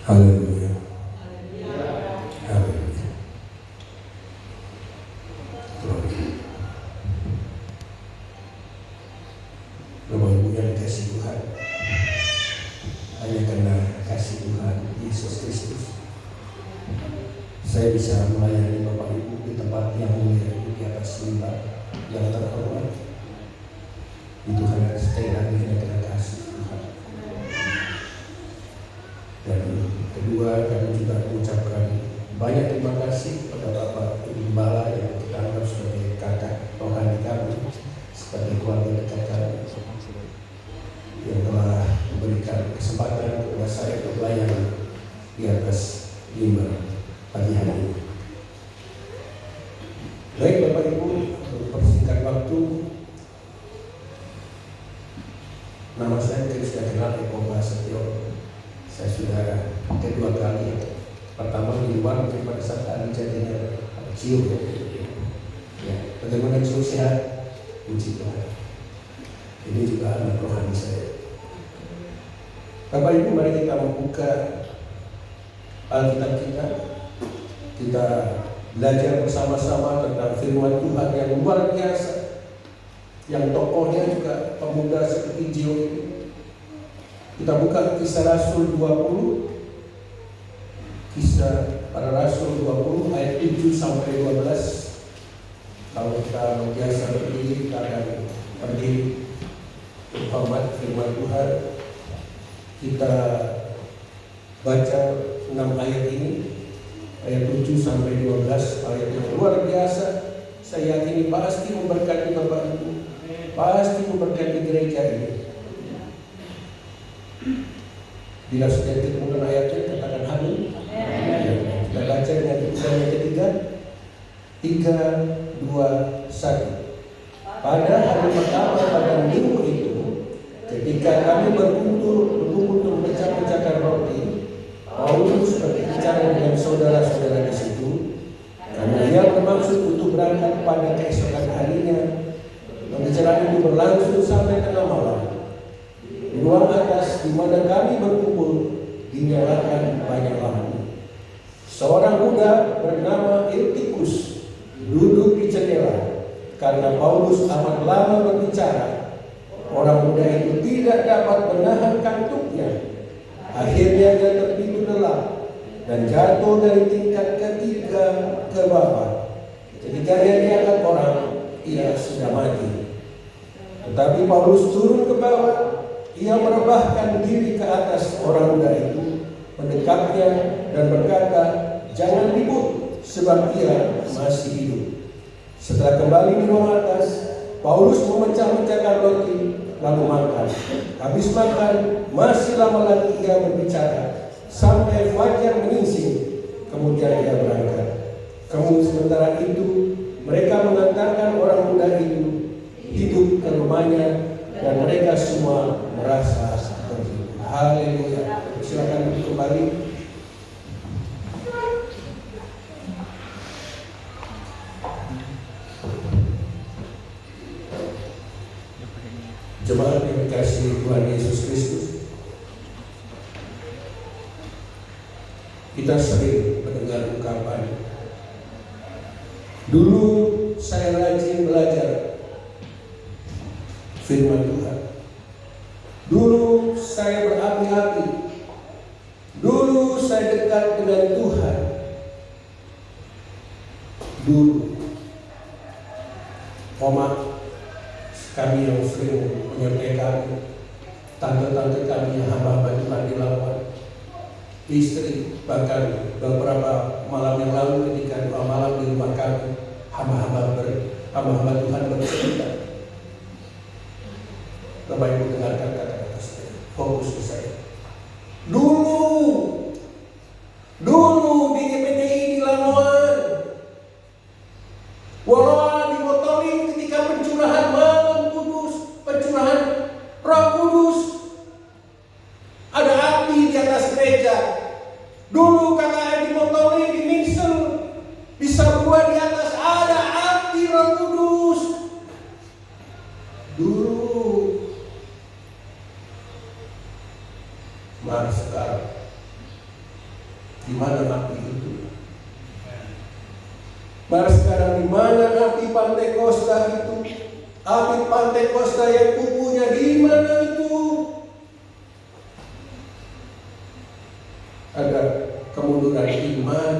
Haleluya. Haleluya. Bapak Ibu yang dikasihi Tuhan, hanya karena kasih Tuhan Yesus Kristus saya bisa melayani Bapak Ibu di tempat yang mulia di atas mimbar yang terhormat. Itu hanya sekali lagi hanya karena kasih Tuhan. Dan kedua, kami juga mengucapkan banyak terima kasih kepada Bapak Ibu Gembala yang kita anggap sebagai kakak rohani kami, sebagai keluarga dekat kami, yang telah memberikan kesempatan kepada saya untuk melayani di atas mimbar pagi hari ini. Baik Bapak Ibu, untuk persingkat waktu, nama saya mungkin sudah kenal Eko Prasetyo. Saya sudah kedua kali, pertama di luar mungkin pada saat Ali jadinya cium ya. Bagaimana cium sehat? Puji Tuhan. Ini juga anak rohani saya. Bapak Ibu, mari kita membuka Alkitab kita. Kita belajar bersama-sama tentang firman Tuhan yang luar biasa, yang tokohnya juga pemuda seperti Gio ini. Kita buka Kisah Rasul 20, Kisah para Rasul 20 ayat 7 sampai 12. Kalau kita biasa berdiri, kita akan berdiri hormat firman Tuhan. Kita baca 6 ayat ini, ayat 7 sampai 12, ayat yang luar biasa. Saya yakini pasti memberkati Bapak Ibu, pasti memberkati gereja ini. Bila sudah ditemukan ayatnya, katakan amin. Kita baca dengan yang ketiga, 3, 2, 1. Pada hari pertama pada minggu itu, ketika kami berkumpul untuk memecah-pecahkan roti, Paulus berbicara dengan saudara-saudara di situ, karena ia bermaksud untuk berangkat pada keesokan harinya. Pembicaraan itu berlangsung sampai tengah malam. Di ruang atas di mana kami berkumpul dinyalakan banyak lampu. Seorang muda bernama Eutikus duduk di jendela. Karena Paulus amat lama berbicara, orang muda itu tidak dapat menahan kantuknya. Akhirnya dia tertidur lelap dan jatuh dari tingkat ketiga ke bawah. Ketika dia diangkat orang, ia sudah mati. Tetapi Paulus turun ke bawah. Ia merebahkan diri ke atas orang muda itu, mendekapnya dan berkata, "Jangan ribut, sebab ia masih hidup." Setelah kembali di ruang atas, Paulus memecah-mecahkan roti lalu makan. Habis makan, masih lama lagi ia berbicara sampai fajar menyingsing. Kemudian ia berangkat. Sementara itu mereka mengantarkan orang muda itu hidup ke rumahnya dan mereka semua merasa terhibur. Haleluya. Silakan kembali. Jemaat yang dikasihi Tuhan Yesus Kristus, kita sering mendengar ungkapan, dulu saya rajin belajar firman Tuhan, dulu saya berapi-api, dulu saya dekat dengan Tuhan, dulu kami yang sering menyertai tante-tante kami yang hamba-hamba Tuhan di lapangan, istri, bahkan beberapa malam yang lalu ketika doa malam di rumah kami, hamba-hamba Tuhan bercerita. Bapak Ibu dengarkan kata-kata saya, fokus ke saya. Dulu di GPTI di Lamongan, walau dibotolin ketika pencurahan malam kudus, pencurahan Roh Kudus, ada api di atas gereja. Dulu kata dibotolin di mixer, bisa buat di atas ada api Roh Kudus. Dulu. Mari sekarang Di mana api itu? Mari sekarang, di mana api Pantekosta itu? Api Pantekosta yang kukunya di mana itu? Ada kemunduran iman.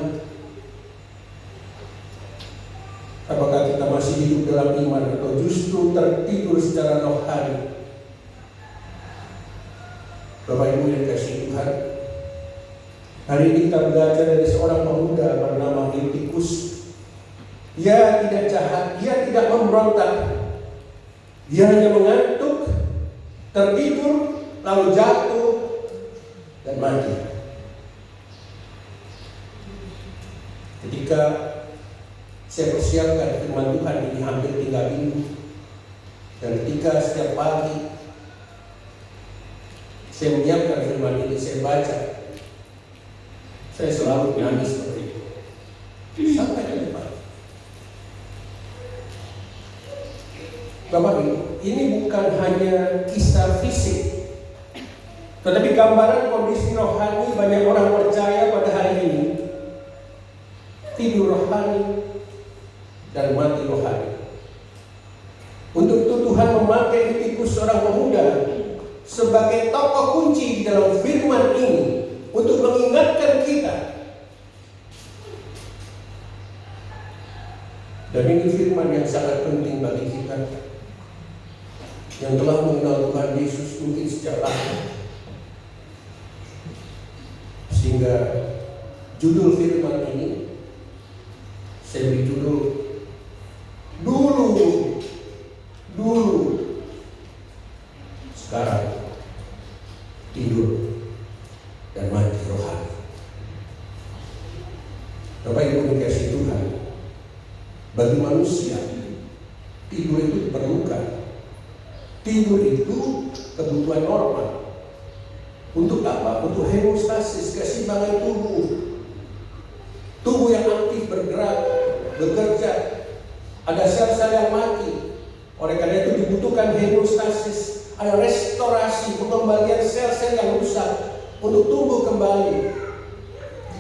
Apakah kita masih hidup dalam iman atau justru tertidur secara rohani? Bapak Ibu yang dikasihi Tuhan, hari ini kita belajar dari seorang pemuda bernama Eutikus. Dia tidak jahat, dia tidak memberontak. Dia hanya mengantuk, tertidur, lalu jatuh dan mati. Ketika saya persiapkan firman Tuhan ini hampir 3 minggu, dan ketika setiap pagi saya menyiapkan firman ini, saya baca, saya selalu nangis seperti itu sampai ke depan. Bapak Ibu, ini bukan hanya kisah fisik, tetapi gambaran kondisi rohani banyak orang percaya pada hari ini. Tidur rohani dan mati rohani. Untuk itu Tuhan memakai Eutikus, seorang pemuda, sebagai tokoh kunci di dalam firman ini untuk mengingatkan kita. Dan ini firman yang sangat penting bagi kita yang telah mengenal Tuhan Yesus mungkin sejak lama. Sehingga judul firman ini saya beri judul Dulu sekarang tidur dan mati rohani. Bapak Ibu dikasihi Tuhan, bagi manusia tidur itu diperlukan. Tidur itu kebutuhan normal. Untuk apa? Untuk hemostasis, keseimbangan tubuh. Tubuh yang aktif bergerak, bekerja. Ada sel-sel yang mati. Oleh karena itu dibutuhkan hemostasis, ada restorasi, pengembalian sel-sel yang rusak untuk tumbuh kembali.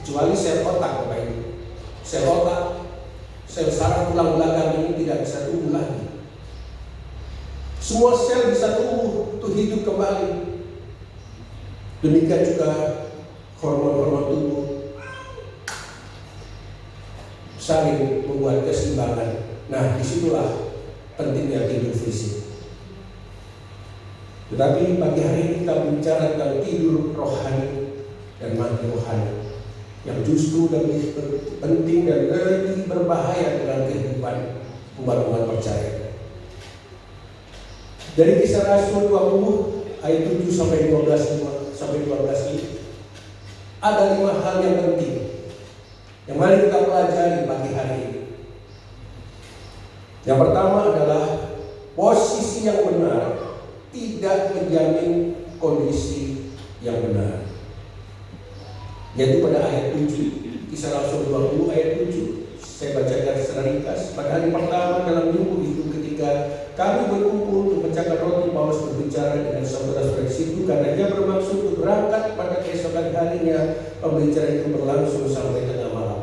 Kecuali sel otak, Bapak Ibu. Sel otak, sel saraf tulang belakang ini tidak bisa tumbuh lagi. Semua sel bisa tumbuh untuk hidup kembali. Demikian juga hormon-hormon tubuh saling membuat keseimbangan. Nah, disitulah pentingnya tidur fisik. Tetapi pagi hari ini kita bicara tentang tidur rohani dan mati rohani, yang justru lebih penting dan lebih berbahaya dalam kehidupan umat-umat percaya. Dari Kisah Rasul 20 ayat 7 sampai 12 ini ada 5 hal yang penting yang mari kita pelajari pagi hari ini. Yang pertama adalah posisi yang benar tidak menjamin kondisi yang benar. Yaitu pada ayat 7, Kisah Rasul 20 ayat 7. Saya bacakan secara ringkas. Pada hari pertama dalam minggu itu, ketika kami berkumpul untuk mencatat roti, Paulus berbicara dengan saudara-saudara situ karena dia bermaksud untuk berangkat pada keesokan harinya. Pembicaraan itu berlangsung sampai tengah malam.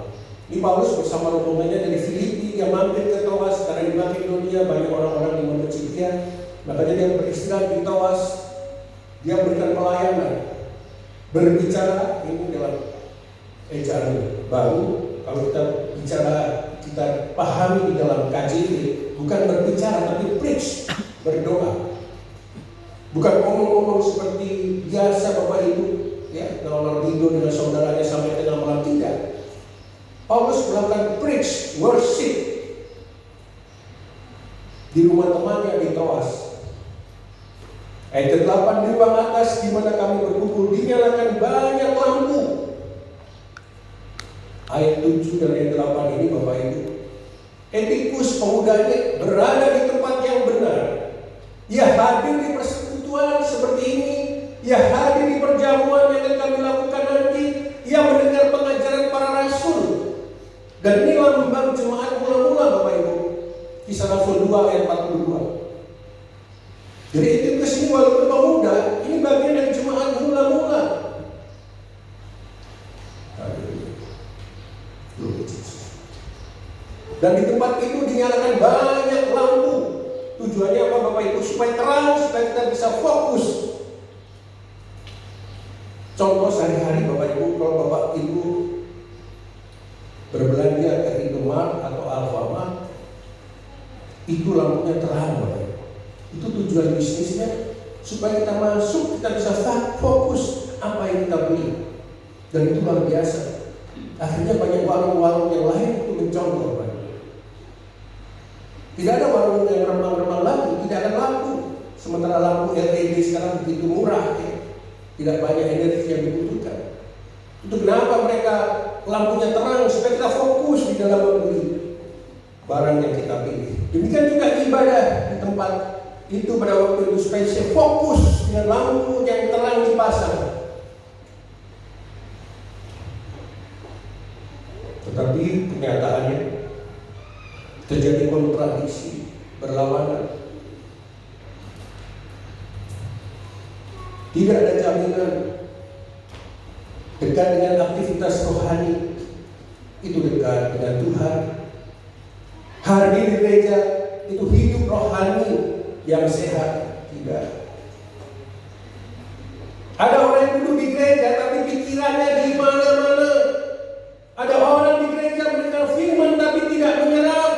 Ini Paulus bersama rombongannya dari Filipi, dia mampir ke Troas karena di Makedonia banyak orang-orang yang membenci dia. Makanya dia beristirahat di Troas. Dia berikan pelayanan, berbicara. Ini dalam ejaan baru. Kalau kita bicara, kita pahami di dalam KJV, bukan berbicara tapi preach, berdoa. Bukan ngomong-ngomong seperti biasa Bapak Ibu, ya, kalau tidur dengan saudaranya sampai tengah malam, tidak. Paulus melakukan preach, worship di rumah temannya di Troas. Ayat 8, di ruang atas di mana kami berkumpul dinyalakan banyak lampu. Ayat 7 dan ayat 8 ini Bapak Ibu, Eutikus pemudanya berada di tempat yang benar. Ia hadir di persekutuan seperti ini. Ia hadir di perjamuan yang akan kami lakukan nanti. Ia mendengar pengajaran para rasul. Dan ini lambang jemaat mula-mula Bapak Ibu. Kisah Rasul 2 ayat 42. Jadi Eutikus ini walaupun pemuda, ini bagian dari jemaat mula-mula. Dan di tempat itu dinyalakan banyak lampu. Tujuannya apa Bapak Ibu? Supaya terang, supaya kita bisa fokus. Contoh sehari-hari Bapak Ibu, kalau Bapak Ibu berbelanja ke Indomaret atau Alfamart, itu lampunya terang Bapak Ibu. Itu tujuan bisnisnya, supaya kita masuk, kita bisa fokus apa yang kita beli. Dan itu luar biasa. Akhirnya banyak warung-warung yang lain itu mencontoh Bapak Ibu. Tidak ada warung yang remang-remang lagi, tidak ada lampu. Sementara lampu LED sekarang begitu murah, tidak banyak energi yang dibutuhkan. Itu kenapa mereka lampunya terang, supaya kita fokus di dalam membeli barang yang kita pilih. Demikian juga ibadah di tempat itu pada waktu itu, supaya saya fokus dengan lampu yang terang dipasang. Tetapi kenyataannya terjadi kontradiksi, berlawanan. Tidak ada jaminan dekat dengan aktivitas rohani itu dekat dengan Tuhan. Hadir di gereja itu hidup rohani yang sehat. Tidak. Ada orang yang duduk di gereja tapi pikirannya di mana-mana. Ada orang di gereja mendengar firman tapi tidak menyerap.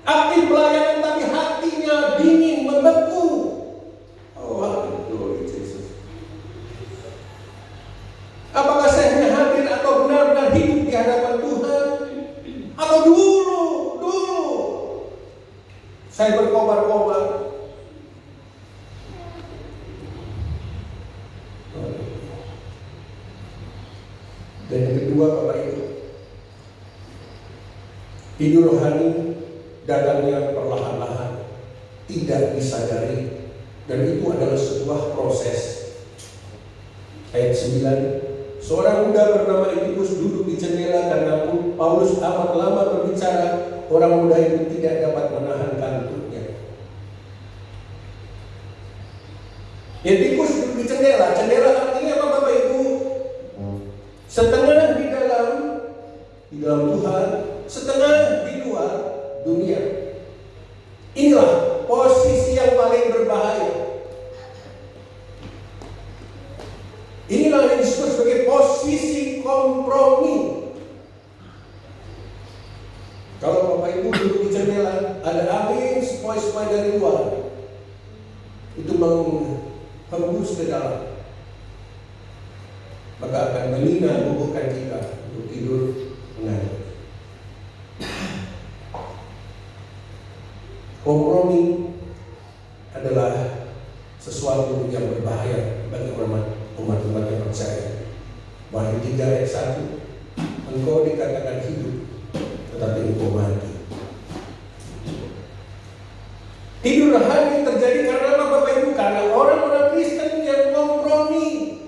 Aktif pelayanan tapi hatinya dingin, membeku. Oh, haleluya Yesus. Apakah saya hanya hadir atau benar-benar hidup di hadapan Tuhan? Atau dulu saya berkobar-kobar? Dan yang kedua Bapak Ibu, hidup rohani datangnya perlahan-lahan, tidak disadari, dan itu adalah sebuah proses. Ayat 9, seorang muda bernama Eutikus duduk di jendela karena Paulus amat lama berbicara. Orang muda itu tidak dapat menahan kantuknya. Eutikus duduk di jendela. Jendela artinya apa Bapak Ibu? Setengah di dalam Tuhan, setengah di luar dunia. Inilah posisi yang paling berbahaya. Inilah yang disebut sebagai posisi kompromi. Kalau Bapak Ibu duduk di jendela, ada angin sepoi-sepoi dari luar, itu menghembus ke dalam, maka akan menghina bubukan kita untuk tidur mengantuk. Kompromi adalah sesuatu yang berbahaya bagi umat-umat yang percaya. Wahyu 3 ayat 1, engkau dikatakan hidup, tetapi engkau mati. Tidur rohani terjadi karena apa Bapak Ibu? Karena orang-orang Kristen yang kompromi.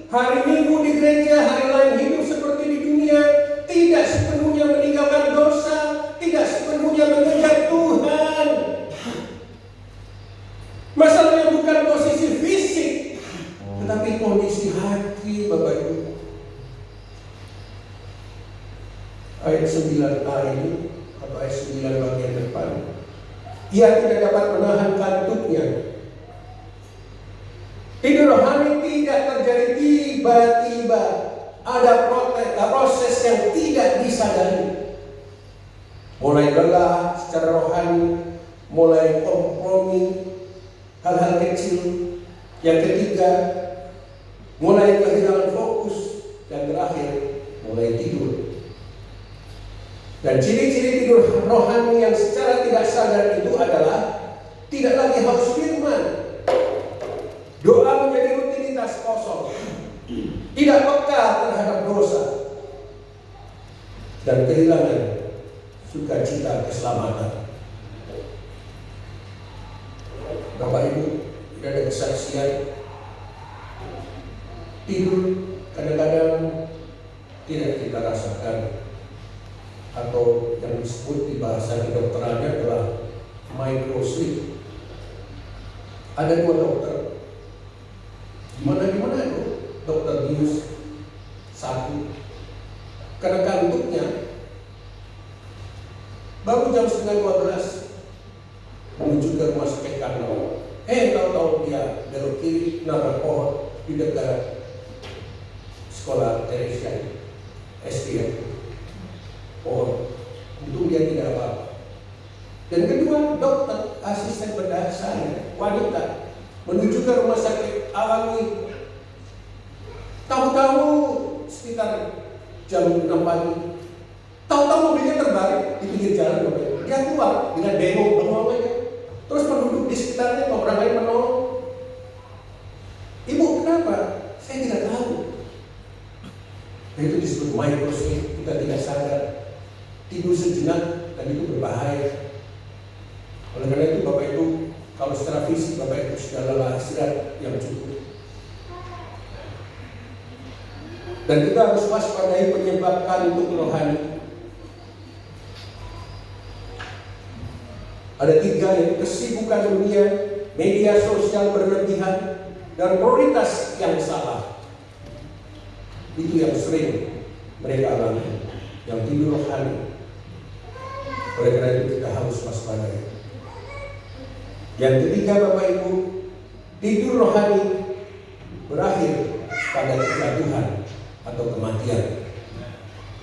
Hari Minggu di gereja, hari lain hidup seperti di dunia, tidak sepenuhnya meninggalkan dosa, tidak sepenuhnya mengejar Tuhan. Masalahnya bukan posisi fisik, tetapi kondisi hati Bapak Ibu. Ayat 9a ini, atau ayat 9 bagian depan, ia tidak dapat menahan kantuknya. Tidur rohani tidak terjadi tiba-tiba. Ada proses yang tidak disadari. Mulai lelah secara rohani, mulai kompromi hal-hal kecil. Yang ketiga, mulai kehilangan fokus. Dan terakhir, mulai tidur. Dan ciri-ciri tidur rohani yang secara tidak sadar itu adalah tidak lagi haus firman. Doa menjadi rutinitas kosong. Tidak peka terhadap dosa. Dan kehilangan sukacita keselamatan. Bapak Ibu, tidak ada kesaksian. Tidur kadang-kadang tidak kita rasakan, atau yang disebut di bahasa kedokterannya adalah micro sleep. Ada 2 dokter. Gimana itu? Dokter bius 1. Karena kantuknya baru jam setengah 12 menuju ke rumah sakit Karno. Tahu-tahu dia belok kiri, nabrak pohon di dekat sekolah Teresia SD. Pohon. Untung dia tidak apa-apa. Dan kedua, dokter asisten bedah saya, wanita, menuju ke rumah sakit Alami. Tahu-tahu sekitar jam 6 pagi, tahu-tahu mobilnya terbalik di pinggir jalan. Dia keluar dengan bengong aja. Terus penduduk di sekitarnya, orang lain menolong. Ibu, kenapa? Saya tidak tahu. Nah, itu disebut microsleep, kita tidak sadar. Tidur sejenak, dan itu berbahaya. Oleh karena itu, Bapak Ibu, kalau secara fisik Bapak Ibu sudah lelah, istirahat yang cukup. Dan kita harus waspadai penyebab kantuk rohani. Ada 3, yaitu kesibukan dunia, media sosial berlebihan, dan prioritas yang salah. Itu yang sering mereka alami, yang tidur rohani. Oleh karena itu kita harus waspadai. Yang ketiga, Bapak Ibu, tidur rohani berakhir pada kejatuhan atau kematian.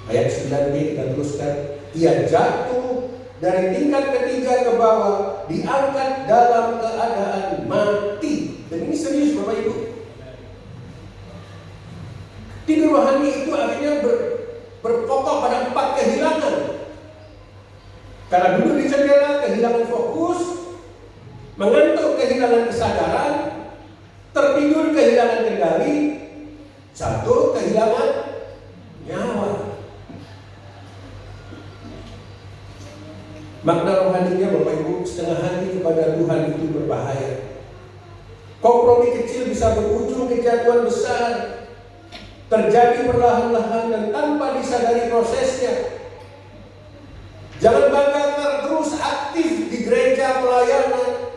Ayat 9b kita teruskan, ia jatuh dari tingkat ketiga ke bawah, diangkat dalam keadaan mati. Dan ini serius Bapak Ibu. Tidur rohani itu akhirnya berpokok pada 4 kehilangan. Karena duduk di jendela, kehilangan fokus, mengantuk, kehilangan kesadaran, tertidur, kehilangan kendali, jatuh, kehilangan nyawa. Makna rohaninya Bapak Ibu, setengah hati kepada Tuhan itu berbahaya. Kompromi kecil bisa berujung kejatuhan besar, terjadi perlahan-lahan dan tanpa disadari prosesnya. Jangan bangga terus aktif di gereja pelayanan,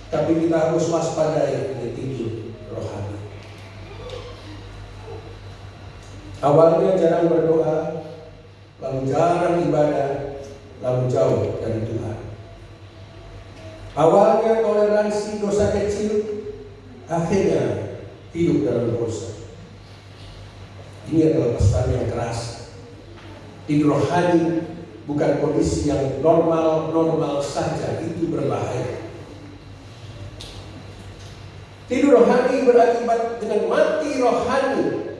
tapi kita harus waspadai ini tidur rohani. Awalnya jarang berdoa, lalu jarang ibadah, lalu jauh dari Tuhan. Awalnya toleransi dosa kecil, akhirnya hidup dalam dosa. Ini adalah pesan yang keras. Tidur rohani bukan kondisi yang normal saja, itu berbahaya. Tidur rohani berakibat dengan mati rohani.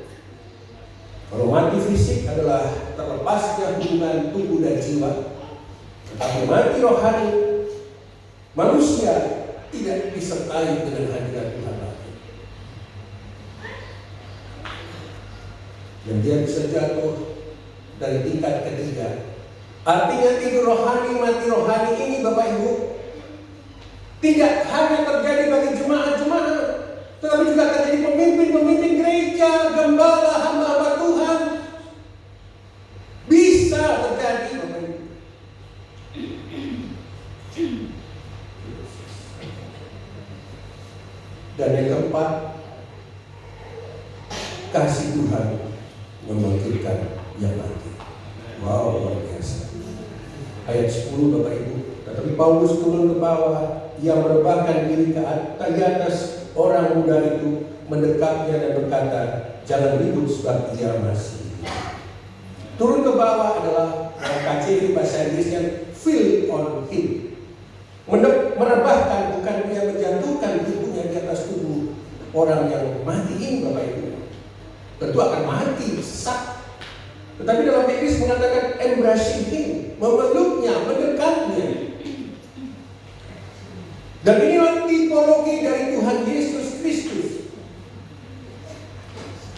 Kalau mati fisik adalah terlepasnya hubungan tubuh dan jiwa, tetapi mati rohani, manusia tidak disertai dengan hadirat Tuhan lagi. Dan dia bisa jatuh dari tingkat ketiga. Artinya tidur rohani, mati rohani ini Bapak Ibu tidak hanya terjadi bagi jemaat-jemaat, tetapi juga terjadi pemimpin-pemimpin gereja, gembala, hamba-hamba Tuhan. Bisa terjadi Bapak Ibu. Dan yang keempat, kasih Tuhan membangkitkan yang mati. Wow, luar biasa. Ayat 10 Bapak Ibu. Tetapi Paulus turun ke bawah, ia merebahkan diri ke atas orang muda itu, mendekatnya dan berkata, jangan ribut sebab ia masih. Turun ke bawah adalah KJV bahasa Inggrisnya feel on him. Merebahkan, bukan dia menjatuhkan tubuhnya di atas tubuh orang yang mati ini Bapak Ibu. Tentu akan mati, sesak. Tetapi dalam Inggris mengatakan embracing him, memeluknya, mendekatnya. Dan inilah tipologi dari Tuhan Yesus Kristus.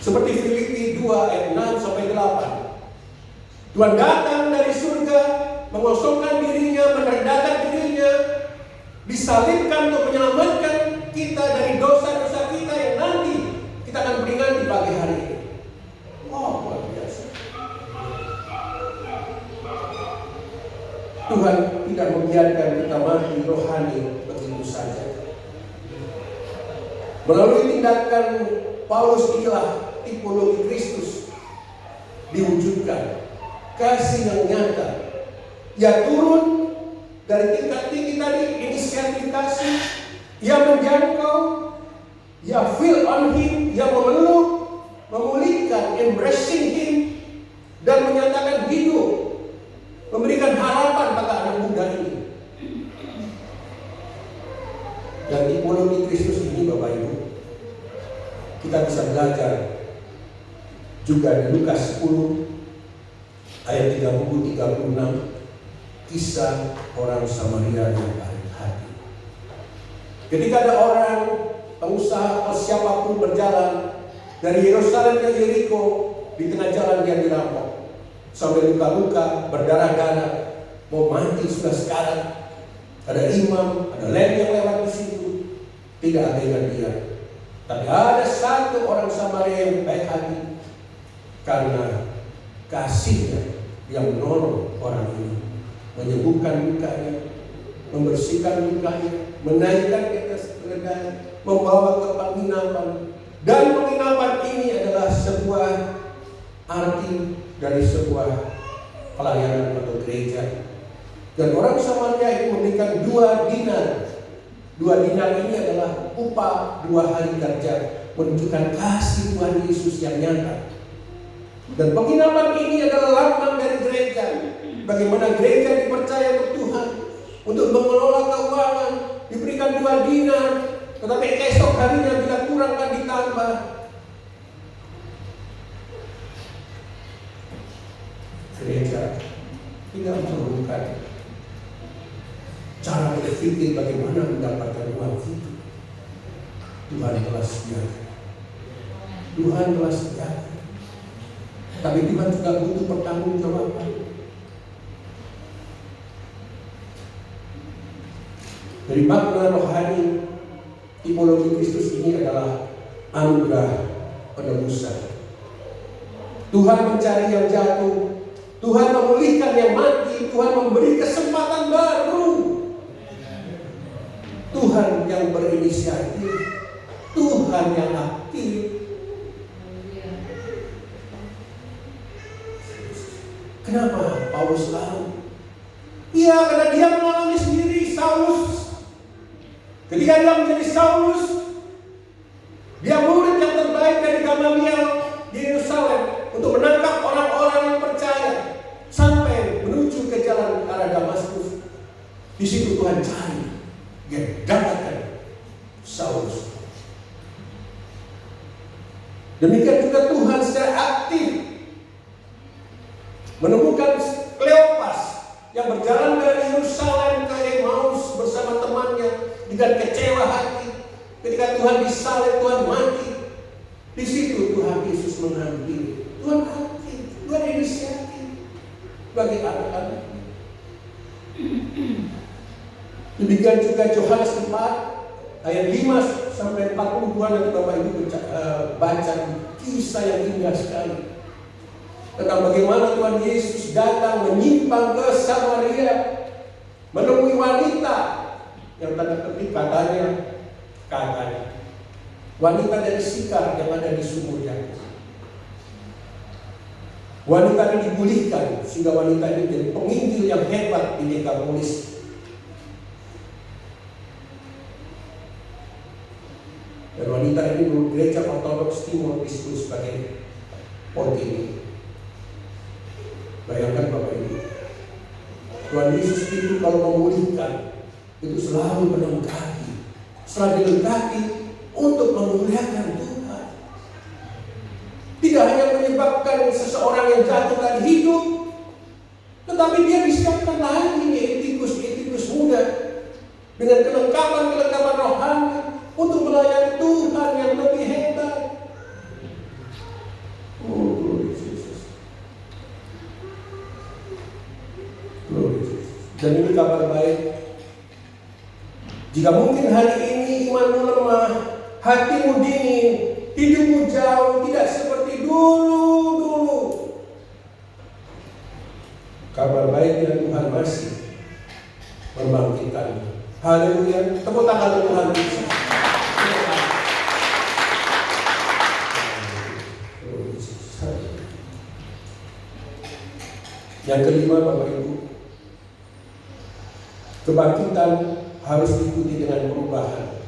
Seperti Filipi 2 ayat 6 sampai 8. Tuhan datang dari surga, mengosongkan dirinya, merendahkan dirinya, disalibkan untuk menyelamatkan kita dari dosa-dosa kita yang nanti kita akan peringati di pagi hari ini. Wow, luar biasa. Tuhan tidak membiarkan kita mati rohani begitu saja. Melalui tindakan Paulus inilah tipologi Kristus diwujudkan. kasih yang nyata. Ia turun dari tingkat tinggi tadi, inisiatif kasih. Ia menjangkau, ia feel on him, ia memeluk, memulihkan, embracing him, dan menyatakan hidup, memberikan harapan pada anak muda ini. Dan tipologi Kristus ini, Bapak Ibu, kita bisa belajar juga di Lukas 10 ayat 30-36, kisah orang Samaria yang baik hati. Ketika ada orang pengusaha atau siapapun berjalan dari Yerusalem ke Yeriko, di tengah jalan dia dirampok sampai luka-luka, berdarah-darah, mau mati sudah sekarang. Ada imam, ada lem yang lewat di situ, tidak abaikan dia. Tapi ada satu orang Samaria yang baik hati, karena kasihnya yang menolong orang ini, menyembuhkan lukanya, membersihkan lukanya, menaikkan ke atas keledai, membawa ke penginapan. Dan penginapan ini adalah sebuah arti dari sebuah pelayanan atau gereja. Dan orang Samaria itu memberikan 2 dinar. 2 dinar ini adalah upah 2 hari kerja, menunjukkan kasih Tuhan Yesus yang nyata. Dan penginapan ini adalah lambang dari gereja. Bagaimana gereja dipercaya untuk Tuhan, untuk mengelola keuangan, diberikan 2 dinar, tetapi esok harinya bila kurang akan ditambah. Gereja tidak memerlukan cara berpikir bagaimana mendapatkan uang itu. Tuhan telah sediakan. Tuhan telah sediakan. Tapi Tuhan juga butuh pertanggungjawaban. Dari makna rohani, tipologi Kristus ini adalah anugerah penebusan. Tuhan mencari yang jatuh, Tuhan memulihkan yang mati, Tuhan memberi kesempatan baru. Tuhan yang berinisiatif, Tuhan yang aktif. Kenapa Paulus tahu? Iya, karena dia mengalami sendiri. Saulus, ketika dia menjadi Saulus, dia murid yang terbaik dari Gamaliel di Yerusalem untuk menangkap orang-orang yang percaya sampai menuju ke jalan arah Damaskus. Di situ Tuhan cari, dia dapatkan Saulus. Demikian juga Tuhan secara aktif menemukan Kleopas yang berjalan dari Yerusalem ke Emmaus bersama temannya dengan kecewa hati. Ketika Tuhan disalib, Tuhan mati. Di situ Tuhan Yesus mengambil. Tuhan aktif, Tuhan inisiatif bagi anak-anaknya. Demikian juga Yohanes 4 ayat 5 sampai 42, nanti Bapak Ibu baca kisah yang indah sekali tentang bagaimana Tuhan Yesus datang menyimpang ke Samaria, menemui wanita yang tanda petik katanya wanita dari Sikar yang ada di sumur Yakub. Wanita ini dipulihkan sehingga wanita ini jadi penginjil yang hebat di Dekapolis. Dan wanita ini menurut gereja Ortodoks Timur disebut sebagai Pontini. Bayangkan Bapak Ibu, Tuhan Yesus itu kalau memulihkan itu selalu melengkapi, selalu dilengkapi untuk memuliakan Tuhan. Tidak hanya menyebabkan seseorang yang jatuh dari hidup, tetapi dia disiapkan lagi etikus muda dengan kelengkapan rohani untuk melayani Tuhan yang lebih hebat. Oh, glory Jesus. Glory Jesus. Dan ini kabar baik. Jika mungkin hari ini imanmu lemah, hatimu dingin, hidupmu jauh, tidak seperti dulu. Kabar baiknya Tuhan masih membangkitkanmu. Haleluya. Tepuk tangan Tuhan Yesus. Yang kelima, Bapak Ibu, kebangkitan harus diikuti dengan perubahan.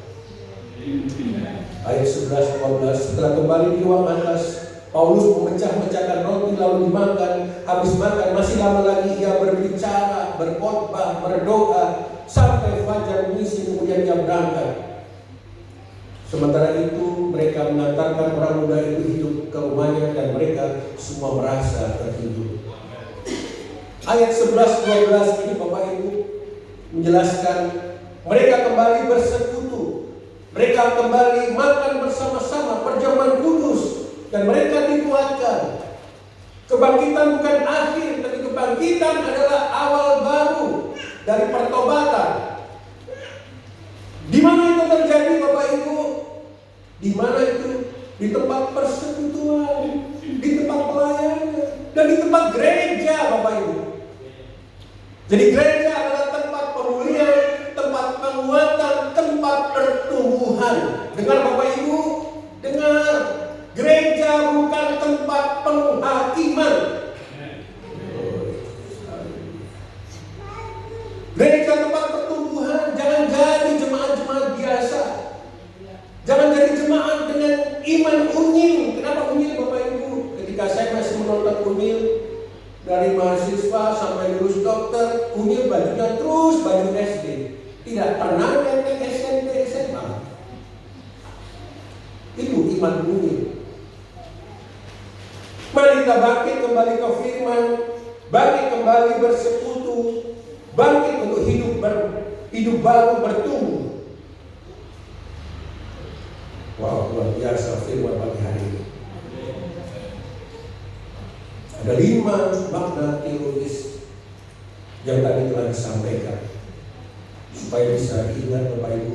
Ayat 11-12, setelah kembali di ruang atas, Paulus memecah-mecahkan roti lalu dimakan. Habis makan masih lama lagi ia berbicara, berkhotbah, berdoa sampai fajar mengisi, kemudian ia berangkat. Sementara itu mereka mengantarkan orang muda itu hidup ke rumahnya dan mereka semua merasa terhibur. Ayat 11-12 ini Bapak Ibu menjelaskan mereka kembali bersekutu, mereka kembali makan bersama-sama, perjamuan kudus, dan mereka dikuatkan. Kebangkitan bukan akhir, tapi kebangkitan adalah awal baru dari pertobatan. Di mana itu terjadi, Bapak Ibu? Di mana itu? Di tempat persekutuan, di tempat pelayanan, dan di tempat gereja, Bapak Ibu. Jadi gereja adalah tempat pemulihan, tempat penguatan, tempat pertumbuhan. Dengar Bapak Ibu, dengar. Gereja bukan tempat penghakiman. Gereja tempat pertumbuhan. Jangan jadi jemaat-jemaat biasa. Jangan jadi jemaat dengan iman unyil. Kenapa unyil, Bapak Ibu? Ketika saya masih menonton unyil, dari mahasiswa sampai lulus dokter, unyil bajunya terus baju SD. Tidak pernah ganti SMP, SMA. Itu iman unyil. Mari kita bangkit kembali ke firman, bangkit kembali bersekutu, bangkit untuk hidup baru, bertumbuh. Wow, luar biasa firman pagi hari ini. Ada 5 makna teologis yang tadi telah disampaikan, supaya bisa diingat Bapak Ibu.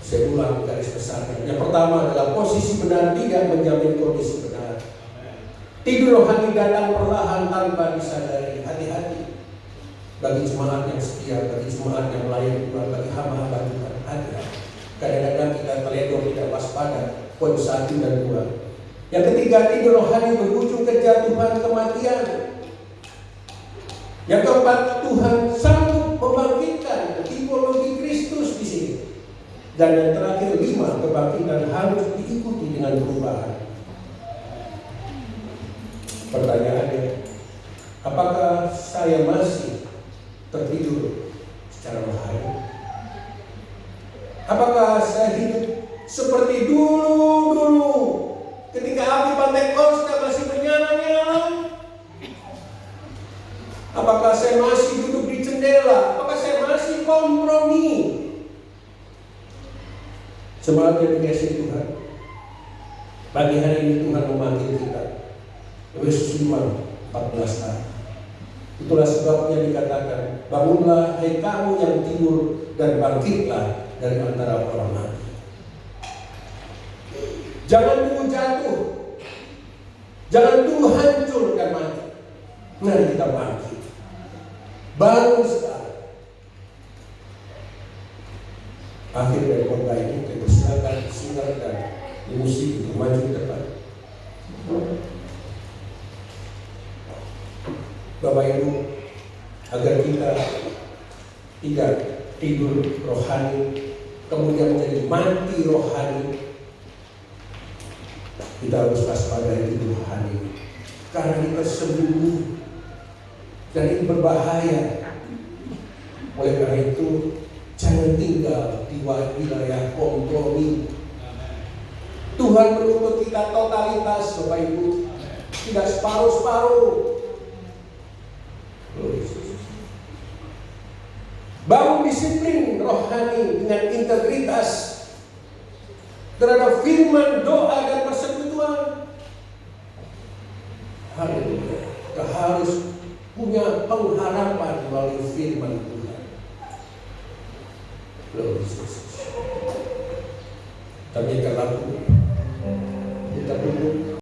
Saya ulang garis besarnya. Yang pertama adalah posisi benar tidak menjamin kondisi benar. Tidur rohani datang perlahan tanpa disadari. Hati-hati bagi jemaat yang setia, bagi jemaat yang melayani Tuhan, bagi hamba-hamba Tuhan. Hati-hati. Kadang-kadang kita teledor, tidak waspada. Poin 1 dan 2. Yang ketiga, tidur rohani berujung kejatuhan, kematian. Yang keempat, Tuhan sanggup membangkitkan tipologi Kristus di sini. Dan yang terakhir 5, kebangkitan harus diikuti dengan perubahan. Pertanyaannya, apakah saya masih tertidur secara rohani? Apakah saya hidup seperti dulu ketika api Pentakosta masih menyala-nyala? Apakah saya masih duduk di jendela? Apakah saya masih kompromi? Jemaat yang dikasihi Tuhan, pagi hari ini Tuhan memanggil kita. Yesus 5:14a. Itulah sebabnya dikatakan, bangunlah hai kamu yang tidur dan bangkitlah dari antara orang mati. Jangan tunggu jatuh, jangan tunggu hancur dan mati. Mari kita bangkit, bangun sekarang. Akhir dari khotbah ini, kita silakan sinar dan musik untuk maju ke depan. Bapak Ibu, agar kita tidak tidur rohani, kemudian menjadi mati rohani, kita harus waspada hidup rohani. Karena kita sembunyi dan ini berbahaya. Oleh karena itu, jangan tinggal di wilayah kompromi. Tuhan menuntut kita totalitas, Bapak Ibu, tidak separuh-separuh. Bangun disiplin rohani dengan integritas terhadap firman, doa, dan persekutuan. Haleluya. Kita harus punya pengharapan melalui firman Tuhan. Kita nyalakan lampu, kita duduk.